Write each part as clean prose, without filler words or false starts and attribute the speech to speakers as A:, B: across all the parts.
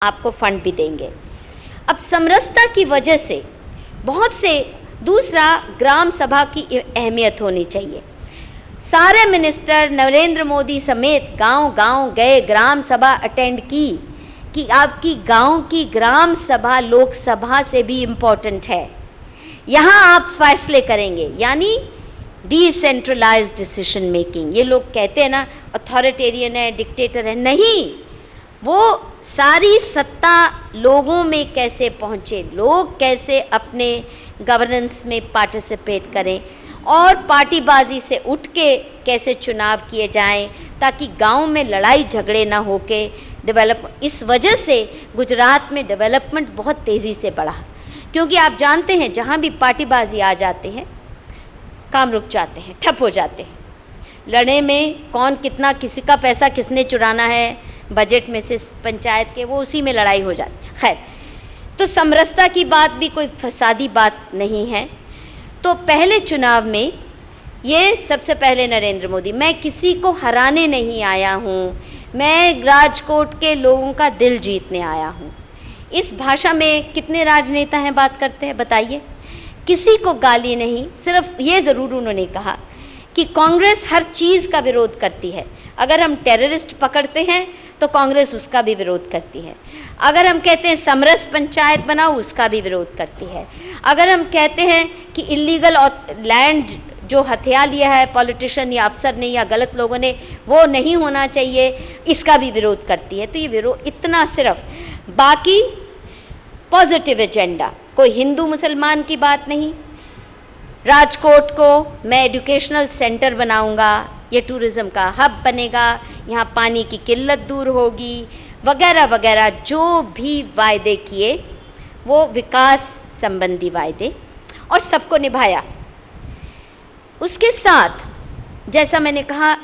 A: आपको फंड भी देंगे। अब समरसता की वजह से बहुत से दूसरा ग्राम सभा की अहमियत होनी चाहिए। सारे मिनिस्टर नरेंद्र मोदी समेत गांव-गांव गए, ग्राम सभा अटेंड की कि आपकी गांव की ग्राम सभा लोकसभा से भी इम्पोर्टेंट है। यहाँ आप फैसले करेंगे, यानी डिसेंट्रलाइज्ड डिसीजन मेकिंग। ये लोग कहते हैं ना अथॉरिटेरियन है, डिक्टेटर है, नहीं, वो सारी सत्ता लोगों में कैसे पहुँचे, लोग कैसे अपने गवर्नेंस में पार्टिसिपेट करें और पार्टीबाजी से उठ के कैसे चुनाव किए जाएं ताकि गांव में लड़ाई झगड़े ना होके डेवलप। इस वजह से गुजरात में डेवलपमेंट बहुत तेज़ी से बढ़ा, क्योंकि आप जानते हैं जहाँ भी पार्टीबाजी आ जाते हैं काम रुक जाते हैं, ठप हो जाते हैं। लड़ने में कौन कितना, किसी का पैसा किसने चुराना है बजट में से पंचायत के, वो उसी में लड़ाई हो जाती है। खैर, तो समरसता की बात भी कोई फसादी बात नहीं है। तो पहले चुनाव में ये सबसे पहले नरेंद्र मोदी, मैं किसी को हराने नहीं आया हूँ, मैं राजकोट के लोगों का दिल जीतने आया हूँ। इस भाषा में कितने राजनेता हैं बात करते हैं, बताइए। किसी को गाली नहीं, सिर्फ ये ज़रूर उन्होंने कहा कि कांग्रेस हर चीज़ का विरोध करती है। अगर हम टेररिस्ट पकड़ते हैं तो कांग्रेस उसका भी विरोध करती है। अगर हम कहते हैं समरस पंचायत बनाओ, उसका भी विरोध करती है। अगर हम कहते हैं कि इलीगल लैंड जो हथिया लिया है पॉलिटिशियन या अफसर ने या गलत लोगों ने, वो नहीं होना चाहिए, इसका भी विरोध करती है। तो ये विरोध इतना सिर्फ, बाकी पॉजिटिव एजेंडा, कोई हिंदू मुसलमान की बात नहीं। राजकोट को मैं एजुकेशनल सेंटर बनाऊंगा, ये टूरिज़्म का हब बनेगा, यहाँ पानी की किल्लत दूर होगी, वगैरह वगैरह। जो भी वायदे किए वो विकास संबंधी वायदे, और सबको निभाया। उसके साथ जैसा मैंने कहा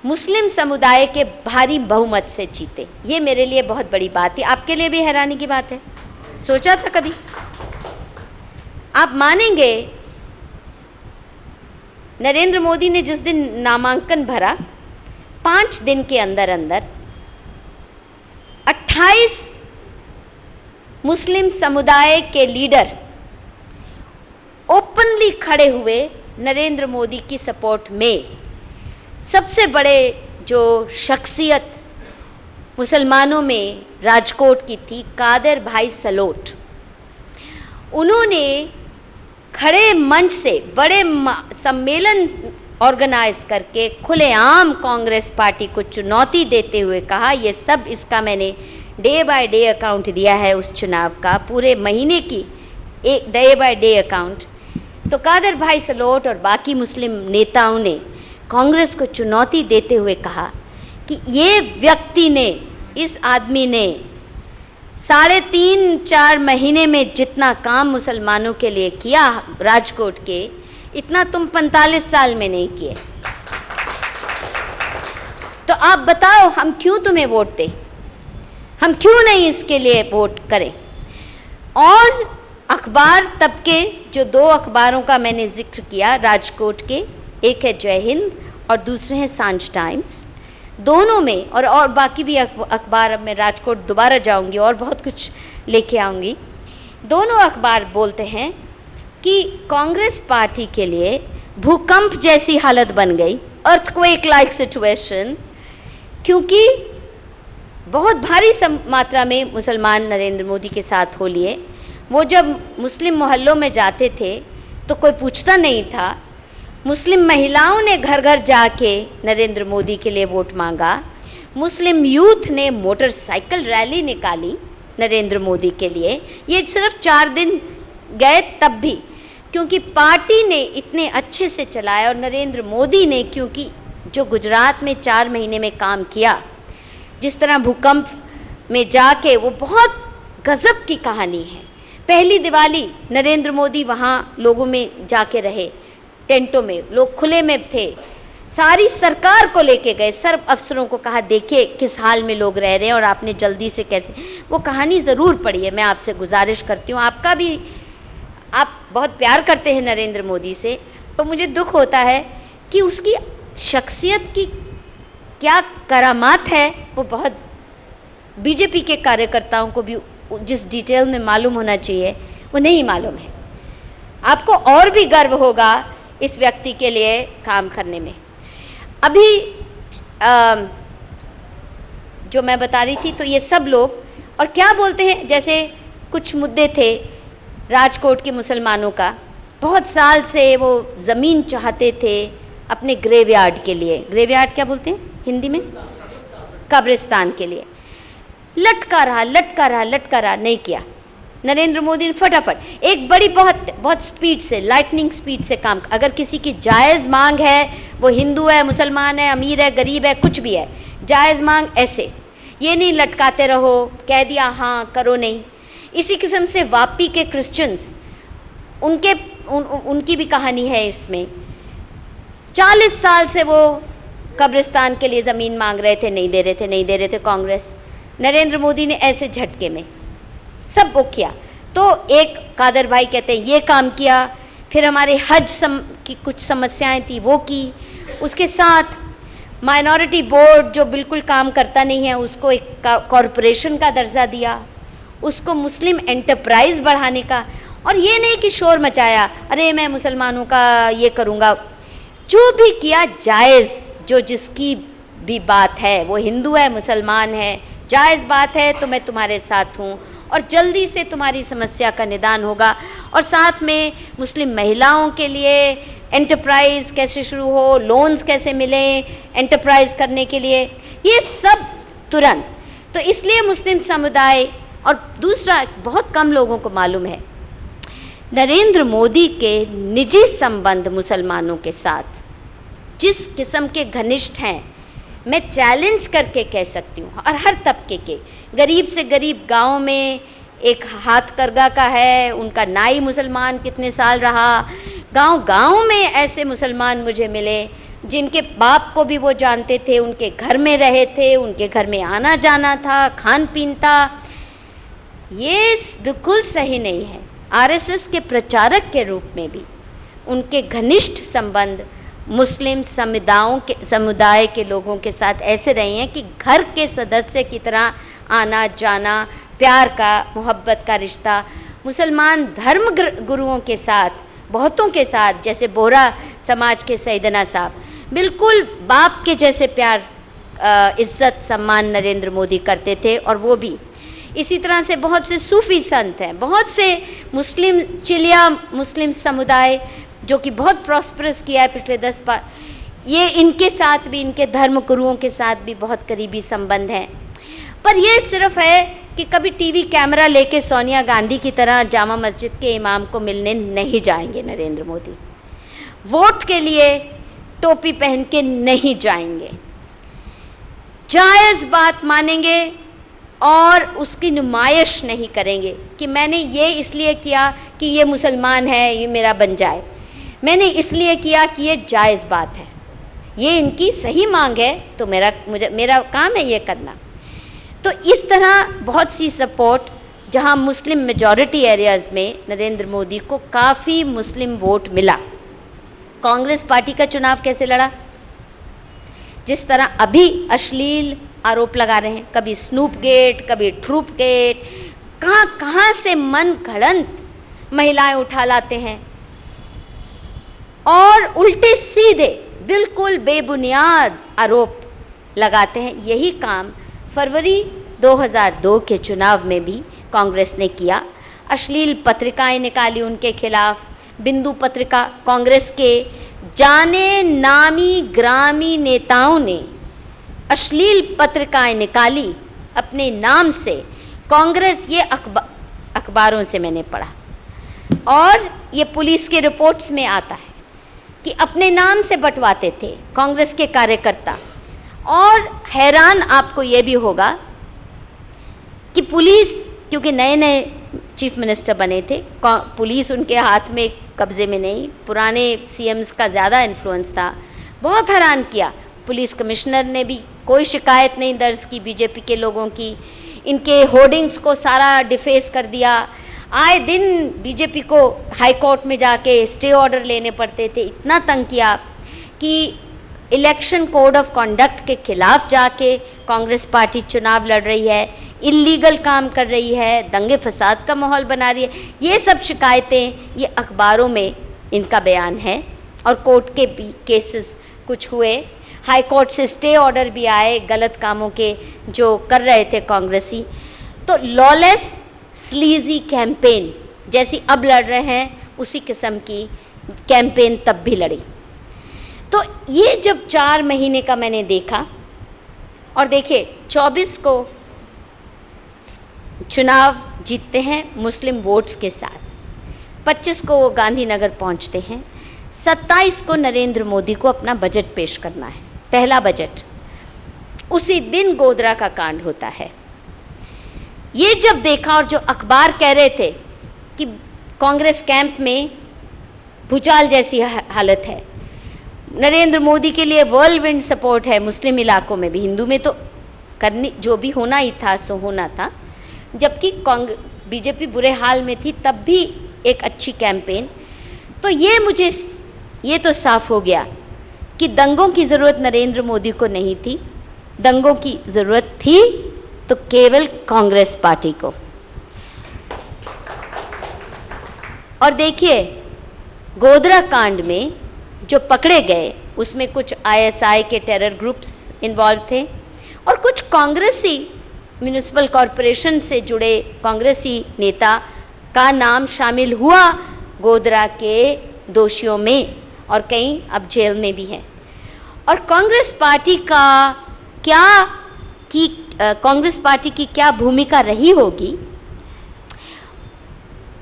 A: मुस्लिम समुदाय के भारी बहुमत से जीते, ये मेरे लिए बहुत बड़ी बात थी। आपके लिए भी हैरानी की बात है? सोचा था कभी? आप मानेंगे नरेंद्र मोदी ने जिस दिन नामांकन भरा, 5 दिन के अंदर अंदर 28 मुस्लिम समुदाय के लीडर ओपनली खड़े हुए नरेंद्र मोदी की सपोर्ट में। सबसे बड़े जो शख्सियत मुसलमानों में राजकोट की थी, कादर भाई सलोट, उन्होंने खड़े मंच से बड़े सम्मेलन ऑर्गेनाइज करके खुलेआम कांग्रेस पार्टी को चुनौती देते हुए कहा, ये सब इसका मैंने डे बाय डे अकाउंट दिया है उस चुनाव का, पूरे महीने की एक डे बाय डे अकाउंट। तो कादर भाई सलोट और बाकी मुस्लिम नेताओं ने कांग्रेस को चुनौती देते हुए कहा कि ये व्यक्ति ने, इस आदमी ने 3.5-4 महीने में जितना काम मुसलमानों के लिए किया राजकोट के, इतना तुम 45 साल में नहीं किए। तो आप बताओ हम क्यों तुम्हें वोट दें, हम क्यों नहीं इसके लिए वोट करें। और अखबार तब के जो 2 अखबारों का मैंने जिक्र किया राजकोट के, एक है जय हिंद और दूसरे हैं सांझ टाइम्स, दोनों में और बाकी भी अखबार, अब मैं राजकोट दोबारा जाऊंगी और बहुत कुछ लेके आऊंगी। दोनों अखबार बोलते हैं कि कांग्रेस पार्टी के लिए भूकंप जैसी हालत बन गई, अर्थक्वेक लाइक सिचुएशन, क्योंकि बहुत भारी मात्रा में मुसलमान नरेंद्र मोदी के साथ हो लिए। वो जब मुस्लिम मोहल्लों में जाते थे तो कोई पूछता नहीं था। मुस्लिम महिलाओं ने घर घर जाके नरेंद्र मोदी के लिए वोट मांगा। मुस्लिम यूथ ने मोटरसाइकिल रैली निकाली नरेंद्र मोदी के लिए। ये सिर्फ 4 दिन गए तब भी, क्योंकि पार्टी ने इतने अच्छे से चलाया और नरेंद्र मोदी ने, क्योंकि जो गुजरात में 4 महीने में काम किया, जिस तरह भूकंप में जाके, वो बहुत गजब की कहानी है। पहली दिवाली नरेंद्र मोदी वहाँ लोगों में जाके रहे, टेंटों में, लोग खुले में थे, सारी सरकार को लेके गए, सब अफसरों को कहा देखिए किस हाल में लोग रह रहे हैं और आपने जल्दी से कैसे। वो कहानी ज़रूर पढ़िए, मैं आपसे गुजारिश करती हूँ। आपका भी, आप बहुत प्यार करते हैं नरेंद्र मोदी से, तो मुझे दुख होता है कि उसकी शख्सियत की क्या करामात है वो बहुत बीजेपी के कार्यकर्ताओं को भी जिस डिटेल में मालूम होना चाहिए वो नहीं मालूम है। आपको और भी गर्व होगा इस व्यक्ति के लिए काम करने में। अभी जो मैं बता रही थी, तो ये सब लोग और क्या बोलते हैं, जैसे कुछ मुद्दे थे राजकोट के मुसलमानों का, बहुत साल से वो ज़मीन चाहते थे अपने ग्रेवयार्ड के लिए। ग्रेवयार्ड क्या बोलते हैं हिंदी में? कब्रिस्तान के लिए। लटका रहा, नहीं किया। नरेंद्र मोदी ने फटाफट एक बड़ी बहुत स्पीड से, लाइटनिंग स्पीड से काम। अगर किसी की जायज़ मांग है, वो हिंदू है, मुसलमान है, अमीर है, गरीब है, कुछ भी है, जायज़ मांग ऐसे, ये नहीं लटकाते रहो, कह दिया हाँ करो नहीं। इसी किस्म से वापी के क्रिश्चियंस, उनकी भी कहानी है इसमें। 40 साल से वो कब्रिस्तान के लिए ज़मीन मांग रहे थे, नहीं दे रहे थे कांग्रेस। नरेंद्र मोदी ने ऐसे झटके में सब वो किया। तो एक कादर भाई कहते हैं ये काम किया, फिर हमारे हज की कुछ समस्याएं थी वो की, उसके साथ माइनॉरिटी बोर्ड जो बिल्कुल काम करता नहीं है उसको एक कॉरपोरेशन का दर्जा दिया, उसको मुस्लिम एंटरप्राइज बढ़ाने का, और ये नहीं कि शोर मचाया अरे मैं मुसलमानों का ये करूँगा। जो भी किया जायज़, जो जिसकी भी बात है, वो हिंदू है मुसलमान है, जायज़ बात है तो मैं तुम्हारे साथ हूँ और जल्दी से तुम्हारी समस्या का निदान होगा। और साथ में मुस्लिम महिलाओं के लिए एंटरप्राइज कैसे शुरू हो, लोन्स कैसे मिले एंटरप्राइज करने के लिए, ये सब तुरंत। तो इसलिए मुस्लिम समुदाय, और दूसरा बहुत कम लोगों को मालूम है, नरेंद्र मोदी के निजी संबंध मुसलमानों के साथ जिस किस्म के घनिष्ठ हैं, मैं चैलेंज करके कह सकती हूँ, और हर तबके के, गरीब से गरीब गांव में एक हाथकरघा का है, उनका नाई मुसलमान कितने साल रहा, गांव में ऐसे मुसलमान मुझे मिले जिनके बाप को भी वो जानते थे, उनके घर में रहे थे, उनके घर में आना जाना था, खान पीन था। ये बिल्कुल सही नहीं है। आरएसएस के प्रचारक के रूप में भी उनके घनिष्ठ संबंध मुस्लिम समुदाय के लोगों के साथ ऐसे रहे हैं कि घर के सदस्य की तरह आना जाना, प्यार का, मोहब्बत का रिश्ता। मुसलमान धर्म गुरुओं के साथ, बहुतों के साथ, जैसे बोहरा समाज के सैयदना साहब, बिल्कुल बाप के जैसे प्यार, इज्जत, सम्मान नरेंद्र मोदी करते थे, और वो भी इसी तरह से बहुत से सूफ़ी संत हैं, बहुत से मुस्लिम चिलिया मुस्लिम समुदाय जो कि बहुत प्रॉस्परस किया है पिछले 10 बार, ये इनके साथ भी, इनके धर्म गुरुओं के साथ भी बहुत करीबी संबंध हैं। पर ये सिर्फ है कि कभी टीवी कैमरा लेके सोनिया गांधी की तरह जामा मस्जिद के इमाम को मिलने नहीं जाएंगे नरेंद्र मोदी, वोट के लिए टोपी पहन के नहीं जाएंगे, जायज़ बात मानेंगे और उसकी नुमाइश नहीं करेंगे कि मैंने ये इसलिए किया कि ये मुसलमान है, ये मेरा बन जाए, मैंने इसलिए किया कि ये जायज़ बात है, ये इनकी सही मांग है तो मेरा काम है ये करना। तो इस तरह बहुत सी सपोर्ट, जहां मुस्लिम मेजॉरिटी एरियाज़ में नरेंद्र मोदी को काफ़ी मुस्लिम वोट मिला। कांग्रेस पार्टी का चुनाव कैसे लड़ा, जिस तरह अभी अश्लील आरोप लगा रहे हैं, कभी स्नूप गेट, कभी ट्रूप गेट, कहाँ से मन घड़ंत महिलाएं उठा लाते हैं और उल्टे सीधे बिल्कुल बेबुनियाद आरोप लगाते हैं। यही काम फरवरी 2002 के चुनाव में भी कांग्रेस ने किया। अश्लील पत्रिकाएं निकाली उनके खिलाफ, बिंदु पत्रिका, कांग्रेस के जाने नामी ग्रामी नेताओं ने अश्लील पत्रिकाएं निकाली अपने नाम से। कांग्रेस, ये अखबारों से मैंने पढ़ा और ये पुलिस के रिपोर्ट्स में आता है कि अपने नाम से बंटवाते थे कांग्रेस के कार्यकर्ता। और हैरान आपको ये भी होगा कि पुलिस, क्योंकि नए नए चीफ मिनिस्टर बने थे, पुलिस उनके हाथ में कब्जे में नहीं, पुराने सीएम्स का ज़्यादा इन्फ्लुएंस था। बहुत हैरान किया, पुलिस कमिश्नर ने भी कोई शिकायत नहीं दर्ज की बीजेपी के लोगों की, इनके होर्डिंग्स को सारा डिफेस कर दिया। आए दिन बीजेपी को हाई कोर्ट में जाके स्टे ऑर्डर लेने पड़ते थे, इतना तंग किया कि इलेक्शन कोड ऑफ कॉन्डक्ट के खिलाफ जाके कांग्रेस पार्टी चुनाव लड़ रही है, इलीगल काम कर रही है, दंगे फसाद का माहौल बना रही है। ये सब शिकायतें, ये अखबारों में इनका बयान है। और कोर्ट के भी केसेस कुछ हुए, हाई कोर्ट से स्टे ऑर्डर भी आए गलत कामों के जो कर रहे थे कांग्रेसी। तो लॉलेस स्लीजी कैंपेन जैसी अब लड़ रहे हैं, उसी किस्म की कैंपेन तब भी लड़ी। तो ये जब 4 महीने का मैंने देखा, और देखिए 24 को चुनाव जीतते हैं मुस्लिम वोट्स के साथ, 25 को वो गांधीनगर पहुंचते हैं, 27 को नरेंद्र मोदी को अपना बजट पेश करना है, पहला बजट। उसी दिन गोधरा का कांड होता है। ये जब देखा, और जो अखबार कह रहे थे कि कांग्रेस कैंप में भूचाल जैसी हालत है, नरेंद्र मोदी के लिए वर्ल्डविंड सपोर्ट है मुस्लिम इलाकों में भी, हिंदू में तो करनी जो भी होना ही था सो होना था, जबकि बीजेपी बुरे हाल में थी, तब भी एक अच्छी कैंपेन। तो ये तो साफ हो गया कि दंगों की ज़रूरत नरेंद्र मोदी को नहीं थी, दंगों की ज़रूरत थी तो केवल कांग्रेस पार्टी को। और देखिए गोधरा कांड में जो पकड़े गए उसमें कुछ आईएसआई के टेरर ग्रुप्स इन्वॉल्व थे और कुछ कांग्रेसी म्यूनिसिपल कॉरपोरेशन से जुड़े कांग्रेसी नेता का नाम शामिल हुआ गोधरा के दोषियों में, और कई अब जेल में भी हैं। और कांग्रेस पार्टी की क्या भूमिका रही होगी।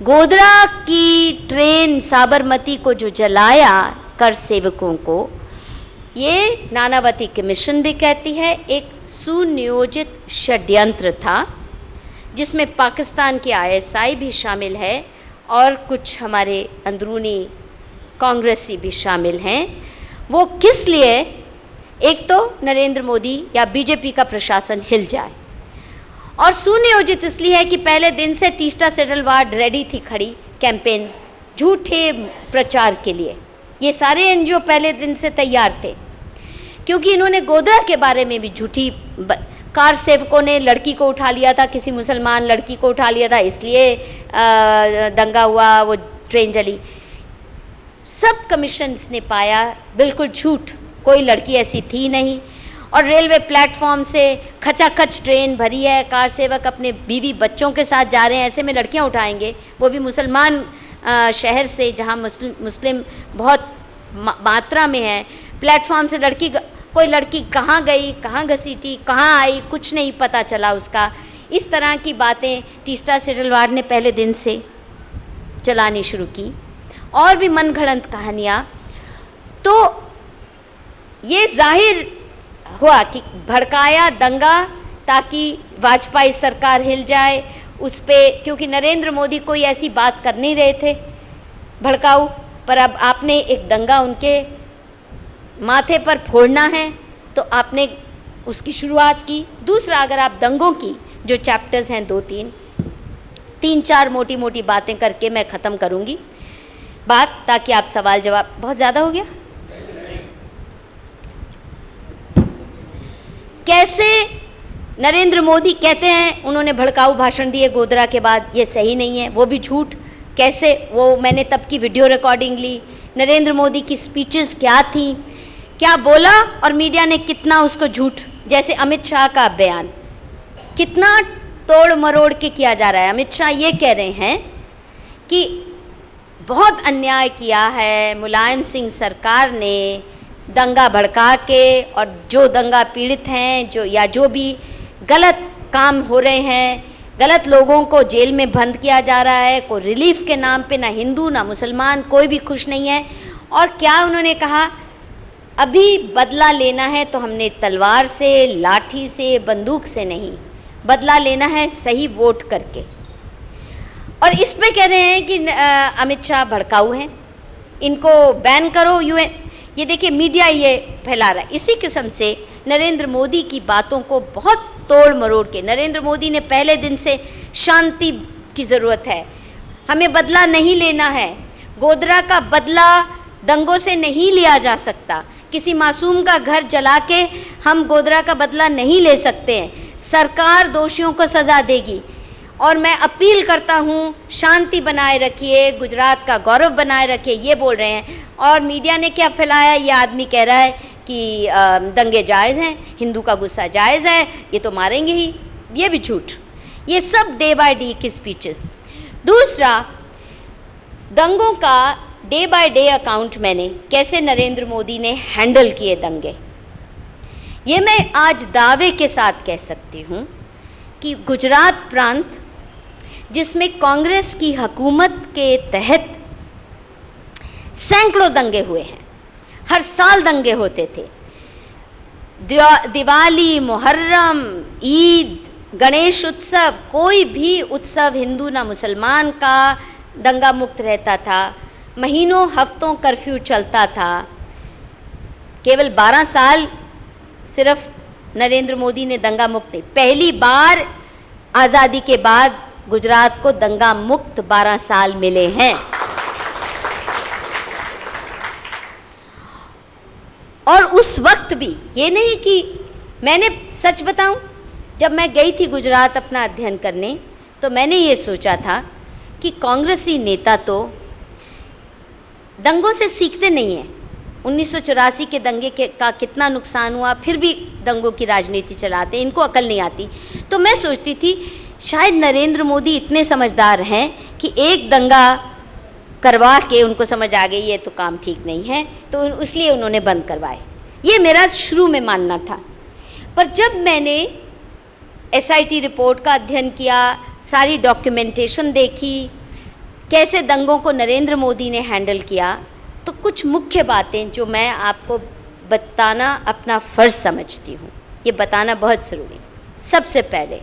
A: गोधरा की ट्रेन साबरमती को जो जलाया कर सेवकों को, ये नानावती कमीशन भी कहती है एक सुनियोजित षड्यंत्र था, जिसमें पाकिस्तान के आईएसआई भी शामिल है और कुछ हमारे अंदरूनी कांग्रेसी भी शामिल हैं। वो किस लिए? एक तो नरेंद्र मोदी या बीजेपी का प्रशासन हिल जाए, और सुनियोजित इसलिए है कि पहले दिन से तीसरा सेटल वार्ड रेडी थी खड़ी कैंपेन झूठे प्रचार के लिए। ये सारे एनजीओ पहले दिन से तैयार थे, क्योंकि इन्होंने गोधरा के बारे में भी झूठी कार सेवकों ने लड़की को उठा लिया था, किसी मुसलमान लड़की को उठा लिया था, इसलिए दंगा हुआ, वो ट्रेन जली। सब कमीशंस ने पाया बिल्कुल झूठ, कोई लड़की ऐसी थी नहीं। और रेलवे प्लेटफॉर्म से खचाखच ट्रेन भरी है, कार सेवक अपने बीवी बच्चों के साथ जा रहे हैं, ऐसे में लड़कियां उठाएंगे, वो भी मुसलमान शहर से जहां मुस्लिम बहुत मात्रा में है। प्लेटफॉर्म से कोई लड़की कहाँ गई, कहाँ घसीटी, कहाँ आई, कुछ नहीं पता चला उसका। इस तरह की बातें तीसरा सेटल वार्ड ने पहले दिन से चलानी शुरू की, और भी मनगढ़ंत कहानियाँ। तो ये जाहिर हुआ कि भड़काया दंगा ताकि वाजपेयी सरकार हिल जाए उस पे, क्योंकि नरेंद्र मोदी कोई ऐसी बात कर नहीं रहे थे भड़काऊ, पर अब आपने एक दंगा उनके माथे पर फोड़ना है तो आपने उसकी शुरुआत की। दूसरा, अगर आप दंगों की जो चैप्टर्स हैं 3 4 मोटी मोटी बातें करके मैं ख़त्म करूँगी बात, ताकि आप सवाल जवाब, बहुत ज़्यादा हो गया। कैसे नरेंद्र मोदी कहते हैं उन्होंने भड़काऊ भाषण दिए गोधरा के बाद, ये सही नहीं है, वो भी झूठ। कैसे? वो मैंने तब की वीडियो रिकॉर्डिंग ली, नरेंद्र मोदी की स्पीचेस क्या थी, क्या बोला, और मीडिया ने कितना उसको झूठ, जैसे अमित शाह का बयान कितना तोड़ मरोड़ के किया जा रहा है। अमित शाह ये कह रहे हैं कि बहुत अन्याय किया है मुलायम सिंह सरकार ने दंगा भड़का के, और जो दंगा पीड़ित हैं जो भी गलत काम हो रहे हैं, गलत लोगों को जेल में बंद किया जा रहा है, कोई रिलीफ के नाम पे ना हिंदू ना मुसलमान कोई भी खुश नहीं है। और क्या उन्होंने कहा, अभी बदला लेना है तो हमने तलवार से, लाठी से, बंदूक से नहीं, बदला लेना है सही वोट करके। और इस पे कह रहे हैं कि अमित शाह भड़काऊ हैं, इनको बैन करो यूएन। ये देखिए मीडिया ये फैला रहा है। इसी किस्म से नरेंद्र मोदी की बातों को बहुत तोड़ मरोड़ के, नरेंद्र मोदी ने पहले दिन से शांति की ज़रूरत है, हमें बदला नहीं लेना है, गोधरा का बदला दंगों से नहीं लिया जा सकता, किसी मासूम का घर जला के हम गोधरा का बदला नहीं ले सकते हैं। सरकार दोषियों को सज़ा देगी। और मैं अपील करता हूँ, शांति बनाए रखिए, गुजरात का गौरव बनाए रखिए, ये बोल रहे हैं। और मीडिया ने क्या फैलाया, ये आदमी कह रहा है कि दंगे जायज़ हैं, हिंदू का गुस्सा जायज़ है, ये तो मारेंगे ही, ये भी झूठ। ये सब डे बाय डे की स्पीचेस। दूसरा, दंगों का डे बाय डे अकाउंट मैंने कैसे नरेंद्र मोदी ने हैंडल किए दंगे, ये मैं आज दावे के साथ कह सकती हूँ कि गुजरात प्रांत, जिसमें कांग्रेस की हुकूमत के तहत सैकड़ों दंगे हुए हैं, हर साल दंगे होते थे, दिवाली, मुहर्रम, ईद, गणेश उत्सव, कोई भी उत्सव हिंदू ना मुसलमान का दंगा मुक्त रहता था। महीनों हफ्तों कर्फ्यू चलता था। केवल 12 साल सिर्फ नरेंद्र मोदी ने दंगा मुक्त नहीं, पहली बार आज़ादी के बाद गुजरात को दंगा मुक्त 12 साल मिले हैं। और उस वक्त भी ये नहीं कि, मैंने सच बताऊं, जब मैं गई थी गुजरात अपना अध्ययन करने, तो मैंने ये सोचा था कि कांग्रेसी नेता तो दंगों से सीखते नहीं हैं। 1984 के दंगे का कितना नुकसान हुआ, फिर भी दंगों की राजनीति चलाते, इनको अकल नहीं आती। तो मैं सोचती थी शायद नरेंद्र मोदी इतने समझदार हैं कि एक दंगा करवा के उनको समझ आ गई ये तो काम ठीक नहीं है, तो इसलिए उन्होंने बंद करवाए। ये मेरा शुरू में मानना था। पर जब मैंने SIT रिपोर्ट का अध्ययन किया, सारी डॉक्यूमेंटेशन देखी, कैसे दंगों को नरेंद्र मोदी ने हैंडल किया, तो कुछ मुख्य बातें जो मैं आपको बताना अपना फ़र्ज़ समझती हूँ, ये बताना बहुत ज़रूरी। सबसे पहले